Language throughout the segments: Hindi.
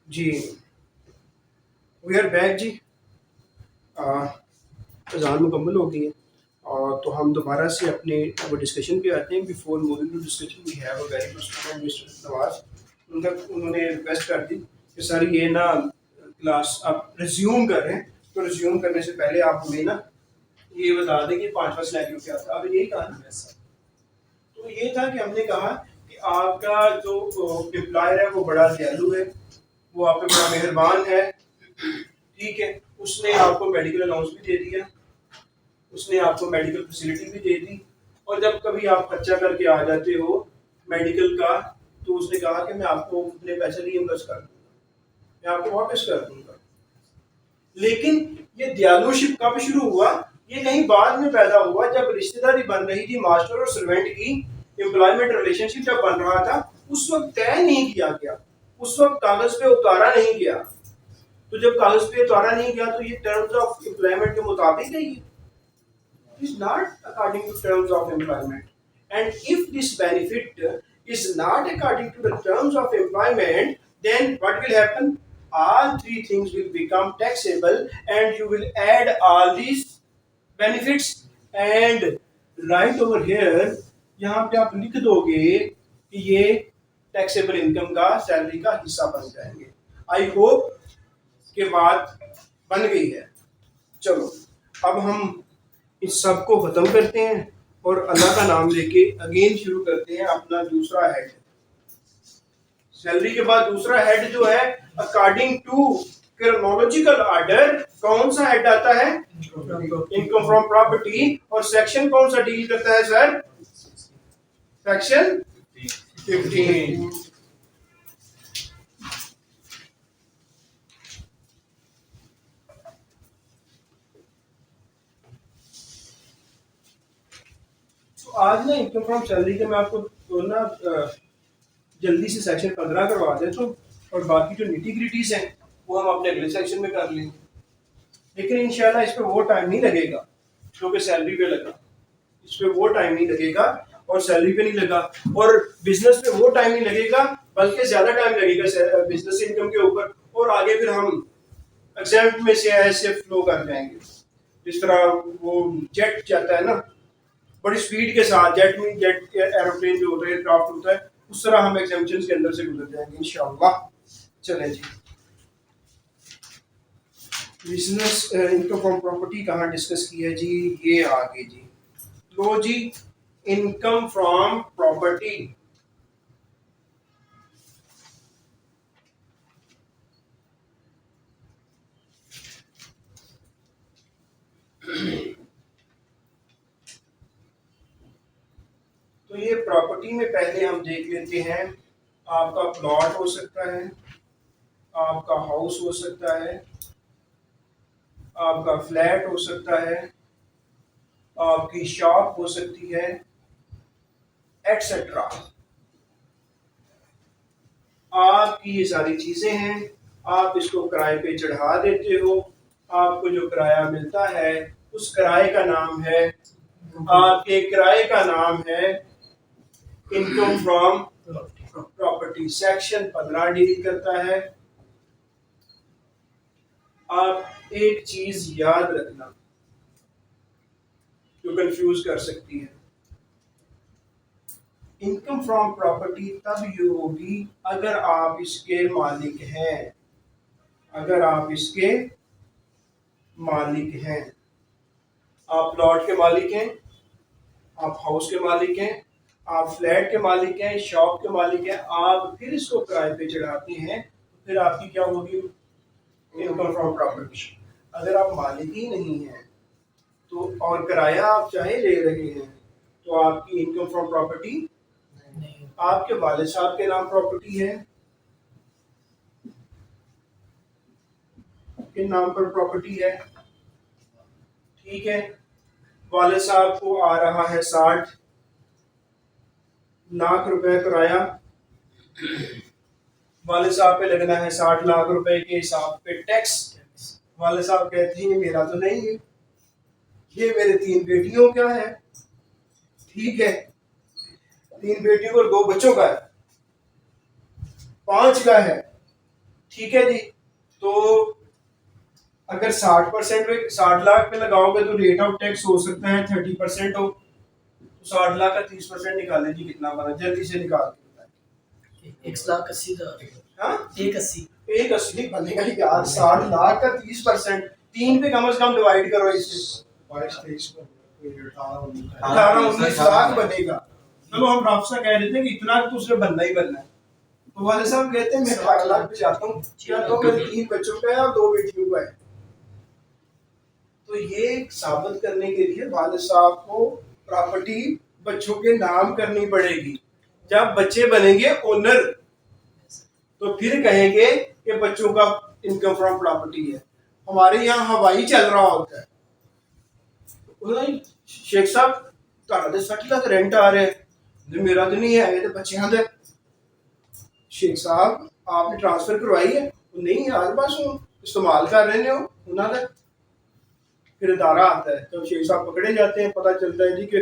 जी वी आर बैक जी। अज़ान मुकम्मल हो गई है और तो हम दोबारा से अपने वो डिस्कशन पे आते हैं। Before moving to discussion we have a very good student mister Nawaz. उन्होंने रिक्वेस्ट कर दी कि सर ये ना क्लास आप रिज्यूम कर रहे हैं, तो रिज्यूम करने से पहले आप हमें ना ये बता दें कि पांचवा सिनेरियो क्या था। अब यही कहा ना सर, तो ये था कि हमने कहा कि आपका जो एम्प्लॉयर है वो बड़ा दयालु है, वो आप पे बड़ा मेहरबान है, ठीक है। उसने आपको मेडिकल अलाउंस भी दे दिया, उसने आपको मेडिकल फैसिलिटी भी दे दी, और जब कभी आप खर्चा करके आ जाते हो मेडिकल का, तो उसने कहा कि मैं आपको अपने पैसे रीइंबर्स कर दूंगा, मैं आपको वापस कर दूंगा। लेकिन ये दयालुशिप कब शुरू हुआ? ये कहीं बाद में पैदा हुआ, जब रिश्तेदारी बन रही थी, मास्टर और सर्वेंट की एम्प्लॉयमेंट रिलेशनशिप जब बन रहा था, उस वक्त तय नहीं किया गया, उस वक्त कागज पे उतारा नहीं गया। तो जब कागज पे उतारा नहीं गया तो ये टर्म्स ऑफ एम्प्लॉयमेंट के मुताबिक है, ये is not according to terms of employment. And if this benefit is not according to the terms of employment, then what will happen? All three things will become taxable, and you will add all these benefits and right over here यहाँ पे आप लिख दोगे कि ये टैक्सेबल इनकम का सैलरी का हिस्सा बन जाएंगे। आई होप के बात बन गई है। चलो अब हम इस सब को खत्म करते हैं और अल्लाह का नाम लेके अगेन शुरू करते हैं अपना दूसरा हेड। सैलरी के बाद दूसरा हेड जो है अकॉर्डिंग टू क्रोनोलॉजिकल ऑर्डर कौन सा हेड आता है? Income from property. और सेक्शन कौन सा डील करता है सर? सेक्शन 15। तो आज ना इनकम फ्रॉम सैलरी के मैं आपको तो ना जल्दी से सेक्शन 15 करवा देता हूँ, और बाकी जो निटी ग्रिटीज हैं वो हम अपने अगले सेक्शन में कर लेंगे। लेकिन इंशाल्लाह इस पे वो टाइम नहीं लगेगा क्योंकि सैलरी पे लगा, इस पे वो टाइम नहीं लगेगा और सैलरी पे नहीं लगा, और बिजनेस पे वो टाइम नहीं लगेगा, बल्कि ज्यादा टाइम लगेगा बिजनेस इनकम के ऊपर। और आगे फिर हम एग्जाम में से ऐसे फ्लो कर जाएंगे, जिस तरह वो जेट जाता है ना बड़ी स्पीड के साथ, जेट में जेट एरोप्लेन जो होता है, एयरक्राफ्ट होता है, उस तरह हम एग्जामिनेशन के अंदर से गुजर जाएंगे इंशाल्लाह। चलें जी, बिजनेस इनकम फ्रॉम प्रॉपर्टी कहाँ डिस्कस की है जी? ये आगे जी, लो जी, इनकम फ्रॉम प्रॉपर्टी। तो ये प्रॉपर्टी में पहले हम देख लेते हैं, आपका प्लॉट हो सकता है, आपका हाउस हो सकता है, आपका फ्लैट हो सकता है, आपकी शॉप हो सकती है, एटसेट्रा। आपकी ये सारी चीजें हैं, आप इसको किराए पे चढ़ा देते हो, आपको जो किराया मिलता है उस किराए का नाम है, आपके किराए का नाम है income from property. Section 15 deal करता है। आप एक चीज याद रखना जो कंफ्यूज कर सकती है, इनकम फ्रॉम प्रॉपर्टी तब ये होगी अगर आप इसके मालिक हैं, अगर आप इसके मालिक हैं। आप प्लॉट के मालिक हैं, आप हाउस के मालिक हैं, आप फ्लैट के मालिक हैं, शॉप के मालिक हैं, आप फिर इसको किराए पे चढ़ाते हैं, तो फिर आपकी क्या होगी? Income from property. अगर आप मालिक ही नहीं हैं तो और किराया आप चाहे ले रहे हैं तो आपकी इनकम फ्रॉम प्रॉपर्टी नहीं। आपके वालिद साहब के नाम प्रॉपर्टी है, किन नाम पर प्रॉपर्टी है? ठीक है, वालिद साहब को आ रहा है 60 लाख रुपए किराया, वालिद साहब पे लगना है 60 लाख रुपए के हिसाब पे टैक्स। वालिद साहब कहते हैं मेरा तो नहीं है, ये मेरे 3 बेटियों का है, ठीक है, 3 बेटियों और 2 बच्चों का है, 5 का है, ठीक है जी। तो अगर 60% पे 60 लाख पे लगाओगे तो रेट ऑफ टैक्स हो सकता है 30% हो। तो 60 लाख का 30% निकालें जी, कितना बना, जल्दी से निकाल के बताएं। 1,80,000। हाँ, 1,80। 1,80 बनेगा यार। 60 लाख का 30%, 3 पे कम से कम डिवाइड करो इसे, 18-19 लाख बनेगा। चलो हम राफसा कह रहे थे कि इतना तो उसने बनना ही बनना है। तो वाले साहब कहते हैं मैं 18 लाख पे जाता हूँ, क्या तो मेरे 3 बच्चों का है और 2 बेटियों का है। तो ये साबित करने के लिए वाले साहब को प्रॉपर्टी बच्चों के नाम करनी पड़ेगी। जब बच्चे बनेंगे ओनर तो फिर कहेंगे कि बच्चों का इनकम फ्रॉम प्रॉपर्टी है। हमारे यहाँ हवाई चल रहा होता है, शेख साहब तो 60 लाख रेंट आ रहे हैं, मेरा तो नहीं है, ये तो बच्चियां दे। शेख साहब आपने ट्रांसफर करवाई है? नहीं यार, बस इस्तेमाल कर रहे हो उन्होंने। फिर अदारा आता है, तो शेख साहब पकड़े जाते हैं, पता चलता है जी कि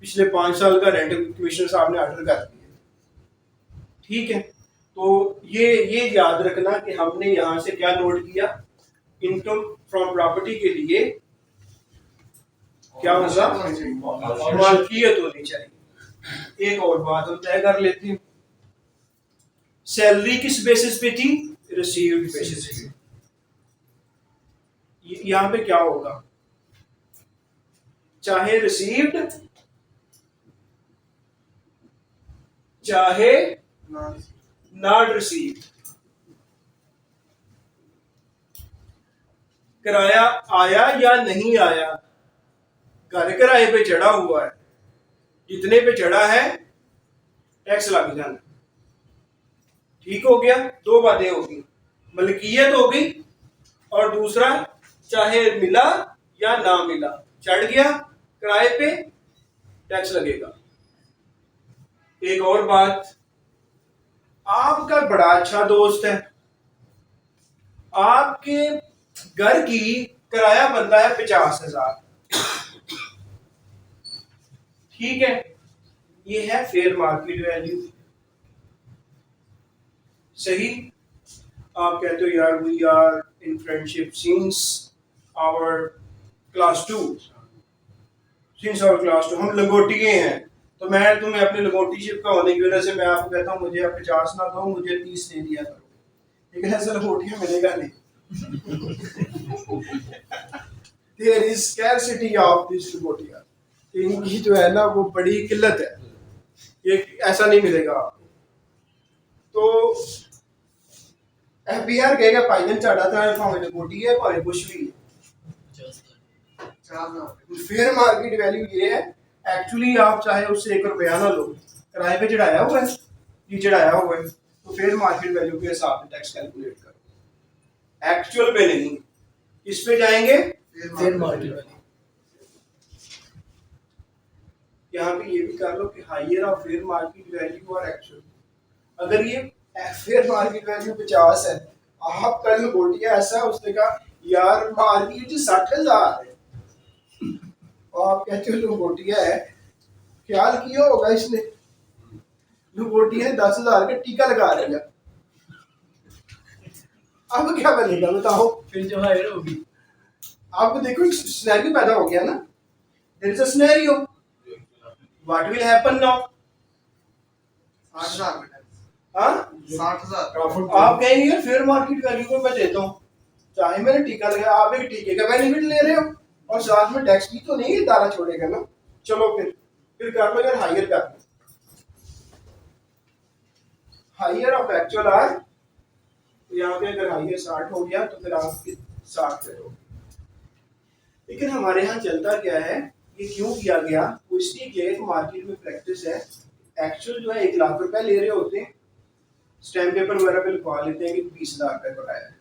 पिछले 5 साल का रेंट कमिश्नर साहब ने ऑर्डर कर दिया। ठीक है, तो ये याद रखना कि हमने यहाँ से क्या नोट किया, इनकम फ्रॉम प्रॉपर्टी के लिए क्या होगा, मालकियत होनी चाहिए। एक और बात हम तय कर लेते हैं, सैलरी किस बेसिस पे थी, रिसीव्ड बेसिस पे। यहाँ पे क्या होगा, चाहे रिसीव्ड चाहे नॉट रिसीव्ड, किराया आया या नहीं आया, घर किराए पे चढ़ा हुआ है, जितने पे चढ़ा है टैक्स लग जाना। ठीक हो गया, 2 बातें होगी, मलकियत हो गई और दूसरा चाहे मिला या ना मिला, चढ़ गया किराए पे टैक्स लगेगा। एक और बात, आपका बड़ा अच्छा दोस्त है, आपके घर की किराया बनता है 50,000, ठीक है, ये है फेयर मार्केट वैल्यू। सही, आप कहते हो यार we are in friendship since our class 2, हम लंगोटिए हैं, तो मैं तुम्हें अपनी लंगोटीशिप का होने की वजह से मैं आपको कहता हूँ मुझे आप 50 ना दो, मुझे 30 दे दिया करो, लेकिन ऐसा लंगोटिया मिलेगा नहीं। There is scarcity of this लंगोटिया, इनकी जो है ना वो बड़ी किल्लत है, ये ऐसा नहीं मिलेगा आपको। तो एफबीआर कहेगा भाईजान चाड़ा था भावे लंगोटी है भावे कुछ भी है। फेयर मार्केट वैल्यू ये है, एक्चुअली आप चाहे उससे 1 रुपया ना लो, किराए पे चढ़ाया हुआ है, ये चढ़ाया हुआ है, तो फेयर मार्केट वैल्यू के हिसाब से टैक्स कैलकुलेट करो, एक्चुअल पे नहीं। इस पे जाएंगे फेयर मार्केट वैल्यू। यहाँ पे ये भी कर लो कि higher of fair market value और एक्चुअल। अगर ये फेयर मार्केट वैल्यू 50 है, आप कल गोटिया ऐसा उसने कहा यार मार्केट 60,000 है, और आप कहते हो लंगोटिया है, ख्याल किया होगा इसने, लंगोटिया ने 10,000 का टीका लगा दिया, अब क्या बनेगा बताओ, फिर जो हायर होगी। आपको देखो एक सिनेरियो पैदा हो गया ना, there is a scenario, what will happen now, 60,000 हाँ 60,000 आप कहेंगे यार फेयर मार्केट वैल्यू को मैं देता हूँ, चाहे मैंने टीका लगाया, आप एक टीके का बेनिफिट ले रहे हो और साथ में टैक्स भी तो नहीं दाना छोड़ेगा ना। चलो फिर कर लो यार, हायर कर लो, हायर ऑफ एक्चुअल आर, तो यहाँ पे अगर हायर 60 हो गया तो फिर आप 60 पे दो। लेकिन हमारे यहाँ चलता क्या है, ये क्यों किया गया, वो इसलिए किया है कि मार्केट में प्रैक्टिस है, एक्चुअल जो है 1 लाख रुपए ले रहे होते हैं, स्टैम्प पेपर वगैरह पे लिखवा लेते हैं कि 20,000 रुपए बकाया है,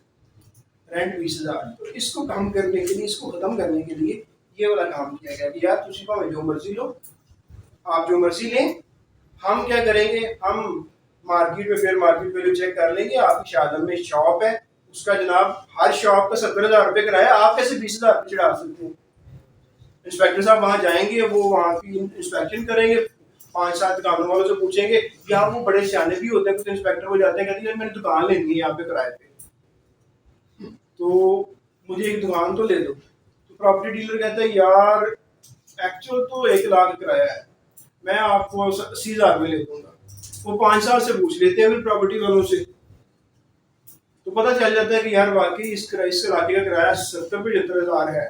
रेंट 20,000। तो इसको कम करने के लिए, इसको खत्म करने के लिए ये वाला काम किया गया कि यार तुम भावे जो मर्जी लो, आप जो मर्जी लें, हम क्या करेंगे, हम मार्केट में फेयर मार्केट वैल्यू चेक कर लेंगे, आपकी शादम में शॉप है, उसका जनाब हर शॉप का 70,000 रुपये किराया, आप कैसे 20,000 रुपये चढ़ा सकते हैं। इंस्पेक्टर साहब वहाँ जाएंगे, वो वहाँ की इंस्पेक्शन करेंगे, 5-7 दुकानों वालों से पूछेंगे, या वो बड़े सियाने भी होते हैं, कुछ इंस्पेक्टर हो जाते हैं, कहते हैं मैंने दुकान लेनी है यहाँ पे किराए पे, तो मुझे एक दुकान तो ले दो। तो प्रॉपर्टी डीलर कहता है यार एक्चुअल तो 1 लाख किराया है, मैं आपको 80,000 में ले दूंगा। वो 5 साल से पूछ लेते हैं फिर प्रॉपर्टी वालों से, तो पता चल जाता है कि यार वाकई इस इलाके का किराया 70-75 हज़ार है।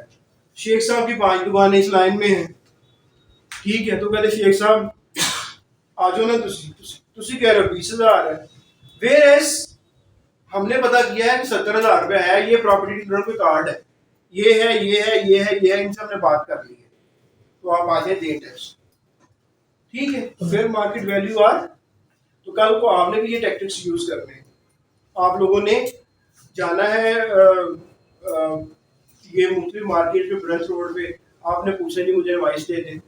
शेख साहब की 5 दुकानें इस लाइन में हैं, ठीक है। तो कहते शेख साहब आ जाओ ना, तुसी कह रहे हो 20,000 है, वेयर हमने पता किया है कि 70,000 रुपया है। ये प्रॉपर्टी डीलर का कार्ड है, ये है ये है ये है ये है, इनसे हमने बात कर ली है, तो आप आ जाए दें टैक्स, ठीक है। तो फेयर मार्केट वैल्यू आर, तो कल को आपने भी ये टैक्टिक्स यूज करने हैं। आप लोगों ने जाना है ये मुख्तलिफ मार्केट पे, ब्रंच रोड पे, आपने पूछा नहीं मुझे इनवाइस दे दें,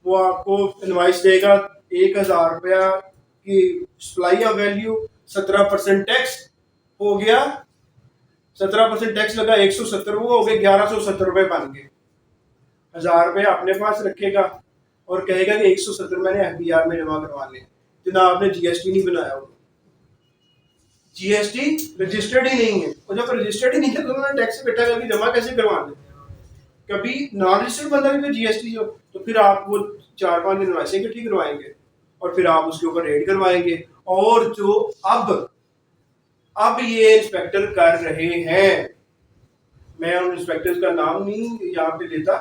वो आपको इनवाइस देगा 1,000 रुपया की सप्लाई ऑफ वैल्यू, 17% टैक्स हो गया, 17% टैक्स लगा, 170 वो हो गए, 1170 रुपए बन गए। 1,000 रुपये अपने पास रखेगा और कहेगा कि 170 मैंने FBR में जमा करवा लें। जनाब आपने GST नहीं बनाया होगा, GST रजिस्टर्ड ही नहीं है, और जब रजिस्टर्ड ही नहीं है तो उन्होंने टैक्स इकट्ठा करके जमा कैसे करवा दें। कभी नॉन रजिस्टर्ड बंदा भी GST हो तो फिर आप वो 4-5 दिन वैसे इकट्ठी करवाएंगे और फिर आप उसके ऊपर रेड करवाएंगे। और जो अब ये इंस्पेक्टर कर रहे हैं, मैं उन इंस्पेक्टर्स का नाम नहीं यहाँ पे लेता,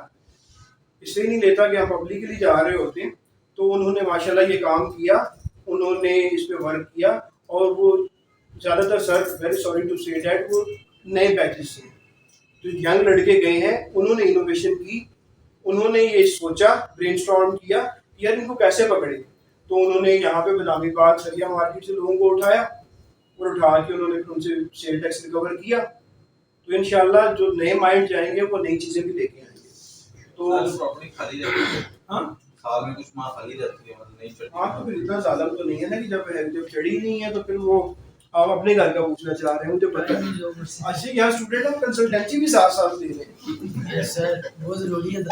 इसलिए नहीं लेता कि हम पब्लिकली जा रहे होते हैं, तो उन्होंने माशाल्लाह ये काम किया, उन्होंने इस पे वर्क किया, और वो ज़्यादातर sir very sorry to say that वो नए बैचेस से जो यंग लड़के गए हैं, उन्होंने इनोवेशन की, उन्होंने ये सोचा, ब्रेनस्टॉर्म किया कि यार इनको कैसे पकड़े। तो उन्होंने यहाँ पे बदामी बाग सरिया मार्केट से लोगों को उठाया और उठा के उन्होंने फिर उनसे सेल टैक्स रिकवर किया। तो इंशाल्लाह जो नए माइंड जाएंगे वो नई चीज़ें भी लेके आएंगे। तो प्रॉपर्टी खाली रहती है, हाँ साल में कुछ माह खाली रहती है, मतलब नहीं चढ़ती। हाँ, तो फिर इतना ज़्यादा तो नहीं है ना कि जब चढ़ी नहीं है तो फिर वो आप अपने घर का पूछना चाह रहे हैं, मुझे पता है। अच्छा, यहाँ स्टूडेंट हम कंसल्टेंसी भी साथ साथ दे रहे हैं। यस सर, वो जरूरी है,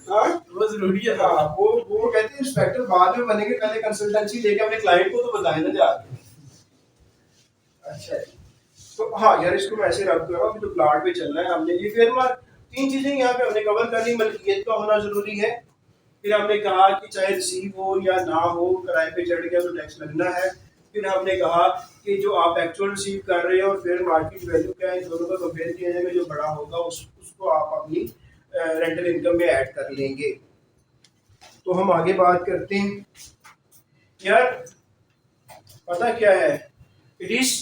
हाँ वो जरूरी है। हाँ, वो कहते हैं इंस्पेक्टर बाद में बनेंगे, पहले कंसल्टेंसी लेके अपने क्लाइंट को तो बताएं ना जाके। अच्छा, तो हाँ यार इसको मैं ऐसे रख कर रहा हूँ, जो प्लाट पे चलना है हमने ये फेयर मार्क 3 चीजें यहाँ पे हमने कवर कर ली। मलकियत का होना जरूरी है, फिर हमने कहा कि चाहे रिसीव हो या ना हो, किराए पे चढ़ गया तो टैक्स लगना है। फिर हमने कहा कि जो आप एक्चुअल रिसीव कर रहे हो और फेयर मार्केट वैल्यू क्या है, इन दोनों का कंपेयर किया जाएगा, जो बड़ा होगा उसको आप अपनी रेंटल इनकम में ऐड कर लेंगे। तो हम आगे बात करते हैं यार, पता क्या है, it is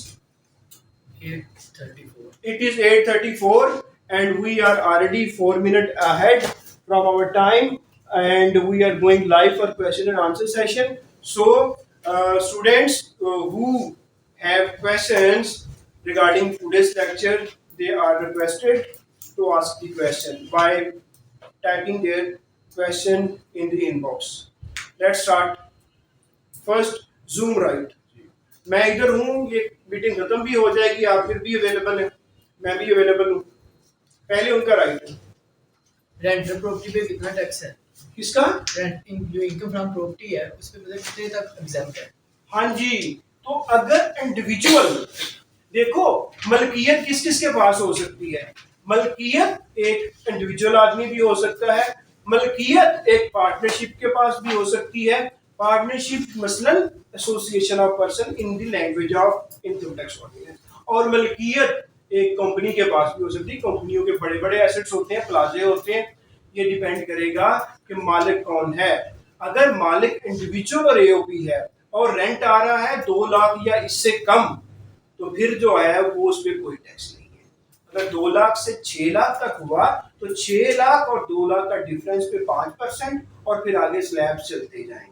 8:34 and we are already 4 minutes ahead from our time and we are going live for question and answer session. So students who have questions regarding today's lecture, they are requested to ask the question by typing their question in the inbox. Let's start. First, Zoom right. मैं इधर हूँ, ये मीटिंग खत्म भी हो जाएगी, आप फिर भी अवेलेबल हैं, मैं भी अवेलेबल हूँ। पहले उनका राइट है। रेंटल प्रॉपर्टी पे कितना टैक्स है? किसका? रेंट जो इनकम फ्रॉम प्रॉपर्टी है उस पे मतलब कितने तक एग्जैम्प्ट है? हाँ जी, तो अगर इंडिविजुअल देखो, मलकियत किस किस के पास हो सकती है? मलकियत एक इंडिविजुअल आदमी भी हो सकता है, मलकियत एक पार्टनरशिप के पास भी हो सकती है। पार्टनरशिप मसलन association of person in the language of income tax ordinance, और मलकियत एक कंपनी के पास भी हो सकती है। कंपनियों के बड़े बड़े एसेट्स होते हैं, प्लाजे होते हैं, ये डिपेंड करेगा कि मालिक कौन है। अगर मालिक इंडिविजुअल और एओपी है और रेंट आ रहा है 2 लाख या इससे कम, तो फिर जो है वो उस पर कोई टैक्स नहीं है। अगर 2 लाख से 6 लाख तक हुआ तो 6 लाख और 2 लाख का डिफरेंस पे 5% और फिर आगे स्लैब चलते जाएंगे।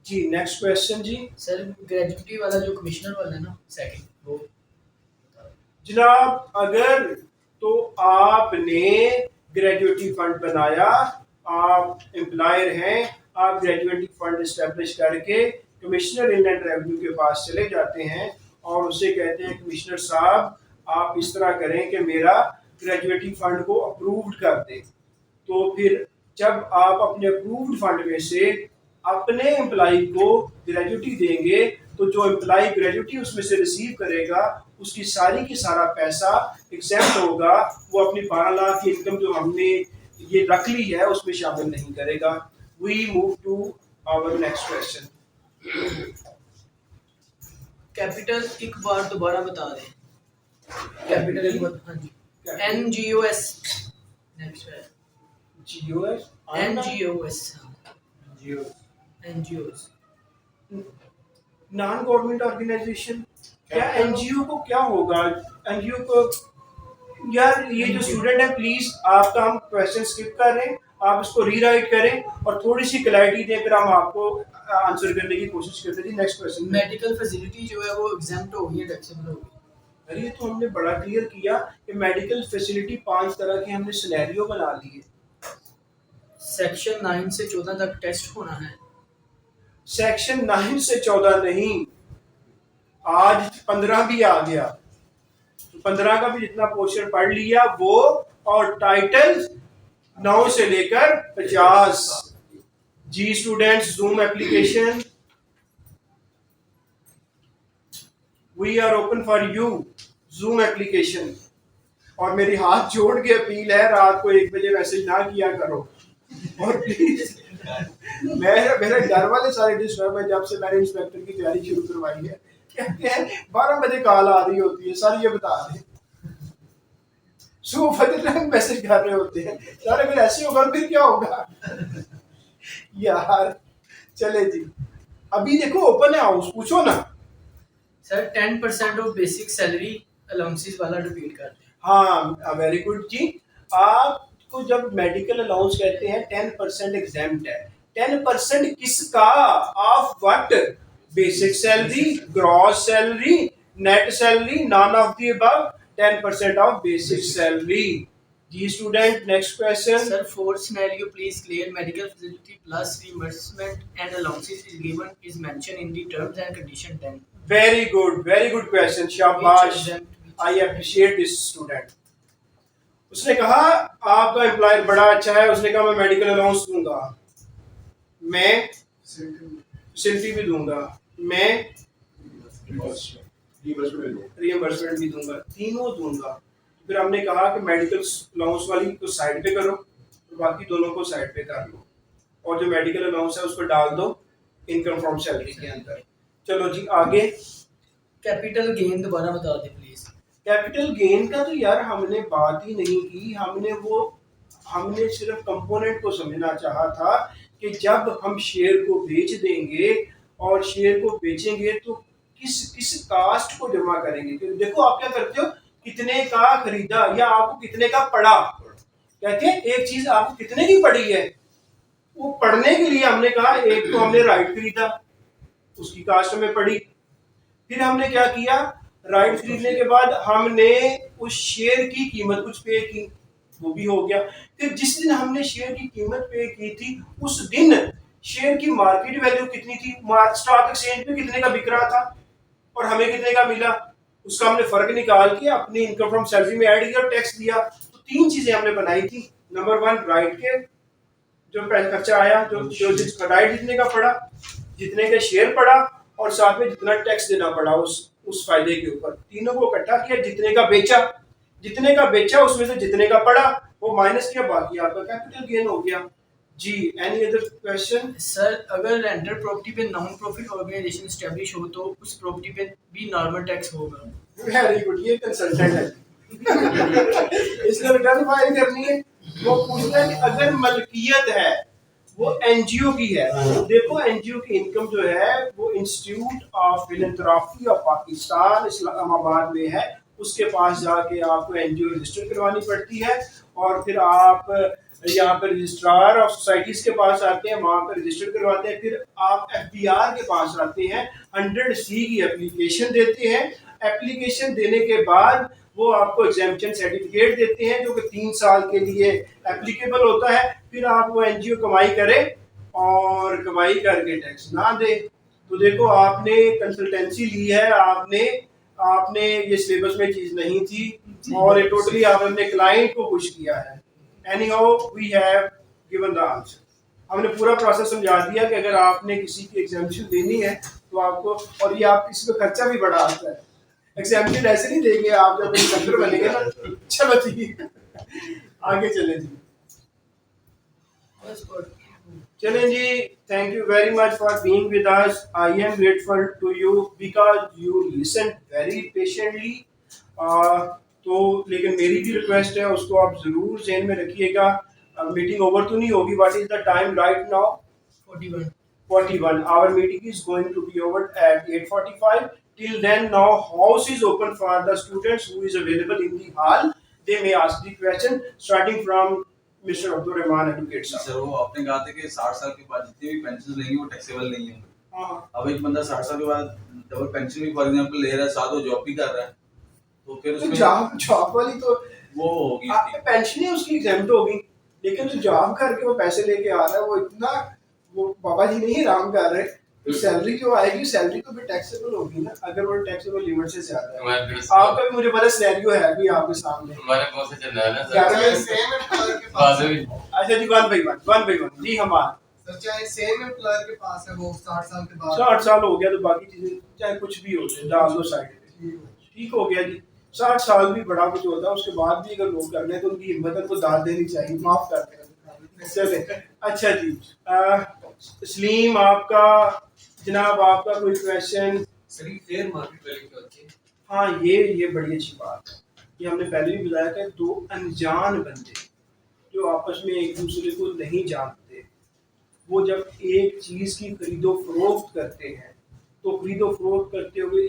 जी नेक्स्ट क्वेश्चन जी। सर ग्रेजुएटी वाला जो कमिश्नर वाला है ना, सेकंड वो जनाब, अगर तो आपने ग्रेजुएटी फंड बनाया, आप एम्प्लॉयर हैं, आप ग्रेजुएटी फंड एस्टेब्लिश करके कमिश्नर इनलैंड रेवेन्यू के पास चले जाते हैं और उससे कहते हैं कमिश्नर साहब आप इस तरह करें कि मेरा ग्रेजुएटी फंड को अप्रूव्ड कर दें। तो फिर जब आप अपने अप्रूव्ड फंड में से अपने एम्प्लॉय को ग्रेजुएटी देंगे तो जो एम्प्लॉय ग्रेजुटी उसमें से रिसीव करेगा उसकी सारी की सारा पैसा एग्जेम्प्ट होगा, वो अपनी 12 लाख की इनकम जो हमने ये रख ली है उसमें शामिल नहीं करेगा। We move to our next question. Capital एक बार दोबारा बता दें। कैपिटल एक बार, हाँ जी। NGOS नेक्स्ट है GOS NGOS NGOs non government organization. क्या एनजीओ को क्या होगा? एनजीओ को यार ये जो स्टूडेंट है प्लीज आपका हम क्वेश्चन स्किप कर रहे हैं, आप इसको रीराइट करें और थोड़ी सी क्लैरिटी दें, फिर हम आपको आंसर करने की कोशिश करते हैं। Next question. मेडिकल फैसिलिटी जो है वो एग्जाम्प्ट हो गई है, टैक्सेबल हो गई। अरे ये तो हमने बड़ा क्लियर किया कि मेडिकल फैसिलिटी 5 तरह के हमने सिनेरियो बना लिए। सेक्शन 9 से 14 तक टेस्ट होना है। सेक्शन 9 से 14 नहीं, आज 15 भी आ गया, तो 15 का भी जितना पोर्शन पढ़ लिया वो, और टाइटल 9 से लेकर 50। जी students, zoom application we are open for you, zoom application. और मेरी हाथ जोड़ के अपील है, रात को 1 बजे मैसेज ना किया करो और प्लीज मेरे घर वाले सारे डिस्टर्ब है जब से मैंने इंस्पेक्टर की तैयारी शुरू करवाई है। कहते हैं 12 बजे कॉल आ रही होती है, सर ये बता रहे सुबह फजर मैसेज कर रहे होते हैं, सर अगर ऐसे होगा फिर क्या होगा यार। चले जी, अभी देखो ओपन है हाउस, पूछो ना। Sir 10% of basic salary allowances वाला रिपीट कर दें। हाँ वेरी गुड जी। आपको जब मेडिकल अलाउंस कहते हैं 10% एग्जाम्प्ट है। 10% किसका? Of what? Basic salary, gross salary, net salary, none of the above. 10% of basic salary. जी student, next question. Sir, for scenario, please clear medical facility plus reimbursement and allowances is given is mentioned in the terms and condition 10. Very good question, शाबाश, आई अप्रिशिएट दिस स्टूडेंट। उसने कहा आपका एम्प्लॉयर बड़ा अच्छा है, उसने कहा मैं मेडिकल अलाउंस दूंगा, मैं फैसिलिटी भी दूंगा, मैं रिइंबर्समेंट भी दूंगा, तीनों दूंगा। फिर हमने कहा कि मेडिकल अलाउंस वाली को साइड पे करो और बाकी दोनों को साइड पे कर लो, और जो मेडिकल अलाउंस है उसको डाल दो इनकम फ्रॉम सैलरी के अंदर। चलो जी आगे। कैपिटल गेन दोबारा बता दें प्लीज। कैपिटल गेन का तो यार हमने बात ही नहीं की, हमने सिर्फ कंपोनेंट को समझना चाहा था कि जब हम शेयर को बेच देंगे और शेयर को बेचेंगे तो किस कास्ट को जमा करेंगे। क्योंकि देखो आप क्या करते हो, कितने का खरीदा या आपको कितने का पड़ा। कहते हैं एक चीज आपको कितने की पड़ी है, वो पढ़ने के लिए हमने कहा एक तो हमने राइट खरीदा, उसकी कास्ट में पड़ी। फिर हमने क्या किया, राइट खरीदने के बाद हमने उस शेयर की कीमत कुछ पे की, वो भी हो गया। फिर जिस दिन हमने शेयर की कीमत पे की थी उस दिन शेयर की मार्केट वैल्यू कितनी थी, स्टॉक एक्सचेंज पे कितने का बिक रहा था और हमें कितने का मिला, उसका हमने फर्क निकाल के अपनी इनकम फ्रॉम सैलरी में ऐड किया और टैक्स दिया। तो 3 चीजें हमने बनाई थी। नंबर 1 राइट के जो खर्चा आया, जो राइट जितने का पड़ा, जितने का शेयर पड़ा, और साथ में जितना टैक्स देना पड़ा उस फायदे के ऊपर। तीनों को इकट्ठा किया, जितने का बेचा उसमें से जितने का पड़ा वो माइनस किया, बाकी आपका कैपिटल गेन हो गया। जी एनी अदर क्वेश्चन? सर अगर रेंटल प्रॉपर्टी पे नॉन प्रॉफिट ऑर्गेनाइजेशन एस्टेब्लिश हो तो उस प्रॉपर्टी पे भी नॉर्मल टैक्स होगा। वेरी गुड, ये कंसल्टेंट है इसने रिटर्न फाइल करनी है। वो पूछता है कि अगर मलकियत है वो एनजीओ की है, देखो एनजीओ की इनकम जो है वो institute of philanthropy of Pakistan Islamabad में है, उसके पास जाके आपको एनजीओ रजिस्टर करवानी पड़ती है और फिर आप यहाँ पर रजिस्ट्रार ऑफ सोसाइटीज के पास आते हैं, वहाँ पर रजिस्टर करवाते हैं। फिर आप एफबीआर के पास आते हैं, 100C की एप्लीकेशन देते हैं। एप्लीकेशन देने के बाद वो आपको एग्जेम्पशन सर्टिफिकेट देते हैं जो कि 3 साल के लिए एप्लीकेबल होता है। फिर आप वो एनजीओ कमाई करे और कमाई करके टैक्स ना दे। तो देखो आपने कंसल्टेंसी ली है, आपने ये सिलेबस में चीज नहीं थी और ये टोटली आपने क्लाइंट को खुश किया है। Anyhow we have given the answer. हमने पूरा प्रोसेस समझा दिया कि अगर आपने किसी की एग्जामिनेशन देनी है तो तो आपको, और ये आप इसमें खर्चा भी बढ़ा आता है, एग्जामिनेशन ऐसे नहीं देंगे आप जब इंस्ट्रक्टर बनेंगे ना। चलो ठीक है, आगे चले जी। Yes, good. चलें जी, thank you very much for being with us. I am grateful to you because you listen very patiently. तो लेकिन मेरी भी रिक्वेस्ट है, उसको आप जरूर जहन में रखिएगा। मीटिंग ओवर तो नहीं होगी, what is the time right now? 41. 41. Our meeting is going to be over at 8:45. Till then, now house is open for the students who is available in the hall. They may ask the question starting from Mr. Abdul Rahman Advocate sir. Sir वो आपने कहा था कि 60 साल के बाद जितने भी पेंशन लेंगे वो टैक्सेबल नहीं होंगे। हाँ, अब एक बंदा 60 साल के बाद डबल पेंशन भी फॉर एग्जांपल ले रहा है, साथ वो जॉब भी कर रहा है, तो फिर तो उसमें जॉब वाली तो वो होगी आपकी पेंशन ही उसकी एग्जाम्प्ट होगी, लेकिन जो जॉब करके वो पैसे लेके आ रहा है वो इतना, वो बाबा जी नहीं आराम कर रहे, तो सैलरी जो आएगी सैलरी तो भी टैक्सेबल होगी ना, अगर वो टैक्सेबल लिमिट से ज्यादा है। आपका भी मुझे बड़ा सिनेरियो है अभी आपके सामने। हमारे कौन से चल रहा है ना चाहे सर सेम एम्प्लॉयर के पास बाजू है भी अच्छा जी, वन बाई वन जी। हमारा सर, चाहे सेम एम्प्लॉयर के पास है वो 60 साल के बाद 60 साल हो गया तो बाकी चीजें चाहे कुछ भी हो जाए डाल दो साइड पे, ठीक हो गया जी। 60 साल भी बड़ा कुछ होता है, उसके बाद भी अगर लोग करने तो उनकी हिम्मत को दाद देनी चाहिए, माफ कर देना। चले अच्छा जी, सलीम आपका, जनाब आपका कोई क्वेश्चन? सर ये फेयर मार्केट वैल्यू क्या होती है? हाँ, ये बड़ी अच्छी बात है। ये हमने पहले भी बताया कि दो अनजान बंदे जो आपस में एक दूसरे को नहीं जानते, वो जब एक चीज की खरीदो फरोख्त करते हैं तो खरीदो फरोख्त करते हुए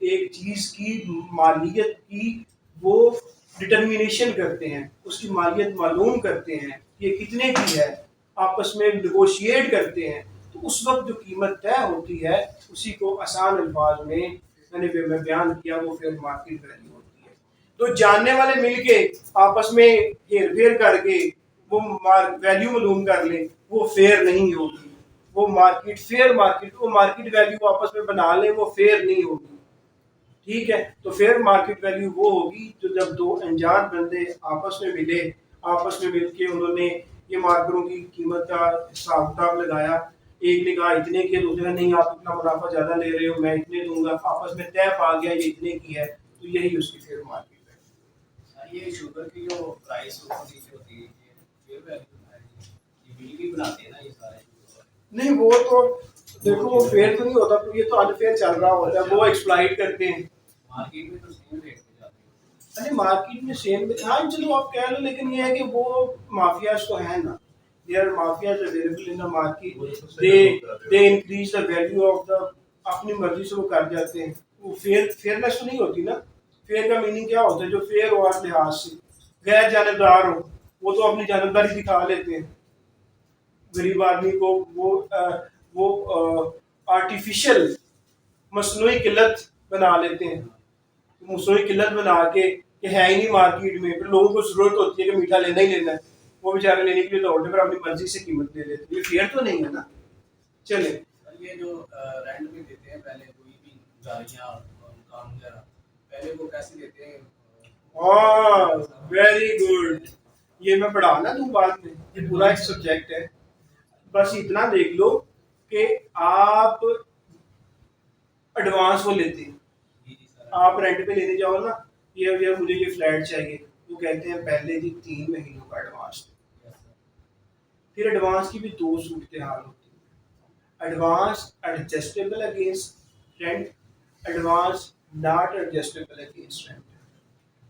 एक चीज की मालियत की वो डिटर्मिनेशन करते हैं, उसकी मालियत मालूम करते हैं कि ये कितने की है, आपस में निगोशिएट करते हैं, तो उस वक्त जो कीमत तय होती है उसी को आसान अल्फाज में मैं बयान किया, वो फिर मार्केट वैल्यू होती है। तो जानने वाले मिलके आपस में हेर फेर करके वो वैल्यू मालूम कर ले, वो फेयर नहीं होगी। वो मार्केट वैल्यू आपस में बना ले, वो फेयर नहीं होगी, ठीक है। तो फेयर मार्केट वैल्यू वो होगी जो जब दो अनजान बंदे आपस में मिले, आपस में मिलके उन्होंने ये मार्करों की कीमत का हिसाब किताब लगाया, एक ने कहा इतने की, दूसरे ने नहीं आप इतना मुनाफा ज्यादा ले रहे हो मैं इतने दूंगा, आपस में तय पा गया ये इतने की है, तो यही उसकी फेयर मार्केट है। सर ये शुगर की जो प्राइस होती है ये फेयर वैल्यू है, ये बिल भी बनाते हैं ना ये सारे शुगर नहीं वो तो देखो वो फेयर तो नहीं होता, तो ये तो अनफेयर चल रहा होता है, वो एक्सप्लॉइट करते हैं। मार्केट में तो सेम रेट पे जाते हैं। अरे मार्केट में सेम, हाँ चलो आप कह लो, लेकिन ये है कि वो माफियाज तो है ना, there mafias available in the market, they increase the value of the, अपनी मर्जी से वो कर जाते हैं। वो फेयरनेस तो नहीं होती ना। फेयर का मीनिंग क्या होता है? जो फेयर हो हर लिहाज से, गैर जानबदार हो, वो तो अपनी जानबदारी दिखा लेते हैं गरीब आदमी को, वो आर्टिफिशियल मसनूई किल्लत बना लेते हैं, मसनूई किल्लत बना के कि है ही नहीं मार्केट में, फिर लोगों को जरूरत होती है कि मीठा लेना ही लेना है, वो बेचारे लेने के लिए तो ऑर्डर पर अपनी मर्जी से कीमत ले लेते हैं। ये फेयर तो नहीं है ना। चले सर ये जो रेंट पे देते हैं पहले कोई भी गाड़ियाँ मकान वगैरह, पहले वो कैसे देते हैं? हाँ, वेरी गुड, ये मैं पढ़ाना दूं बाद में, ये पूरा एक सब्जेक्ट है। बस इतना देख लो कि आप एडवांस वो लेते हैं, जी जी सर। आप रेंट पे लेने जाओ ना, ये मुझे ये फ्लैट चाहिए, वो कहते हैं पहले जी 3 महीनों का एडवांस। Yes sir. फिर एडवांस की भी दो सूरत हाल होती है, advance adjustable against rent, advance not adjustable against rent.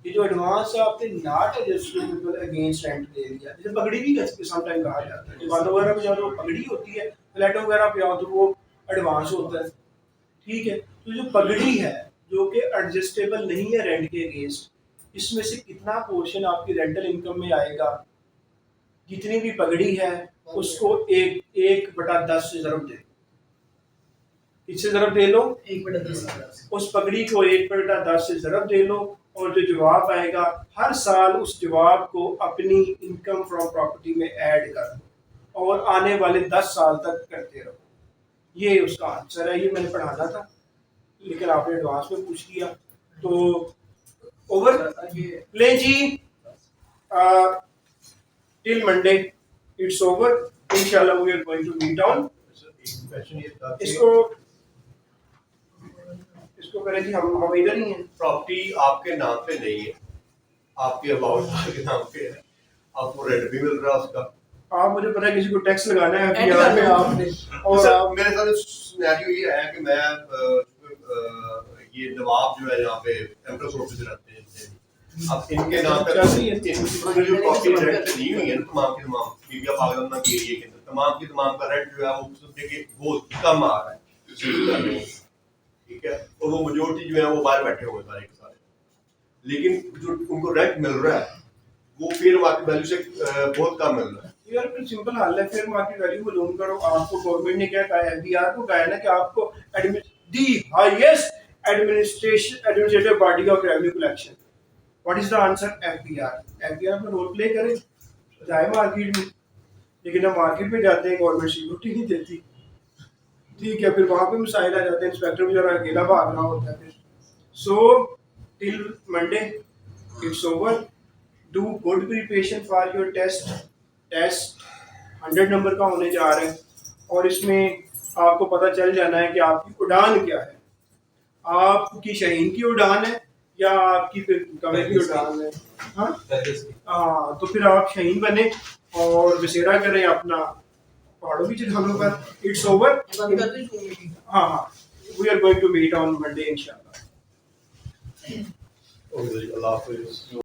ये जो एडवांस है आपने नॉट एडजस्टेबल अगेंस्ट रेंट ले लिया, जैसे पगड़ी भी समटाइम कहा जाता है, दुकानों वगैरह पे जाओ तो पगड़ी होती है, फ्लैटों वगैरह पे आओ तो वो एडवांस होता है, ठीक है। तो जो पगड़ी है जो कि एडजस्टेबल नहीं है रेंट के अगेंस्ट, इसमें से कितना पोर्शन आपकी रेंटल इनकम में आएगा? जितनी भी पगड़ी है उसको 1/10 से ज़रब दे, इससे ज़रब दे लो, 1/10। उस पगड़ी को 1/10 से ज़रब दे लो, और जो जवाब आएगा हर साल उस जवाब को अपनी इनकम फ्रॉम प्रॉपर्टी में ऐड कर दो और आने वाले 10 साल तक करते रहो। ये उसका आंसर है, ये मैंने पढ़ाना था लेकिन आपने एडवांस में पूछ लिया। तो ओवर ले जी, टिल मंडे इट्स ओवर, इंशाल्लाह we are going to meet on इसको इसको करें जी, हम इधर ही हैं। प्रॉपर्टी आपके नाम पे नहीं है, आपके अबाउट के नाम पे है, आपको रेंट भी मिल रहा है उसका। आप मुझे पता है किसी को टैक्स लगाना है Add FBR कर पे दो। आपने, और सर, आप मेरे साथ सिनेरियो ये है कि मैं ये नवाब जो है यहाँ पे एम्प्रेस रोड पे रहते हैं, अब इनके नाम पे चल रही है। इन्होंने जो प्रॉपर्टी रेंट दी हुई है ना तमाम की तमाम बीबिया पागलना के एरिया के अंदर तमाम की तमाम का रेंट जो है वो समझे कि बहुत कम आ रहा है, ठीक है, और वो मेजोरिटी जो है वो बाहर बैठे हुए सारे के सारे, लेकिन जो उनको रेंट मिल रहा है वो फेयर मार्केट वैल्यू से बहुत कम मिल रहा है। यार फिर सिंपल हल है, फिर मार्केट वैल्यू को लोन करो। आपको गवर्नमेंट ने क्या कहा है, FBR को कहा है ना कि आपको the highest administrative body of revenue collection, what is the answer? FBR में रोल प्ले करें, जाए मार्केट में, लेकिन हम मार्केट में जाते हैं गवर्नमेंट सिक्योरिटी नहीं देती, ठीक है, फिर वहां पे मसाइल आ जाते हैं, इंस्पेक्टर बेचारा अकेला भाग रहा होता है। फिर so till Monday it's over, do good preparation for your test 100 number का होने जा रहा है, और इसमें आपको पता चल जाना है कि आपकी उड़ान क्या है, आपकी शहीन की उड़ान है या आपकी फिर कमरे की उड़ान है। हाँ, तो फिर आप शहीन बने और बसेरा करें अपना पहाड़ों की चढ़ानों पर। It's over. बंद कर दो मीटिंग। हाँ हाँ, we are going to meet on Monday इंशाल्लाह। अल्लाह हाफिज़।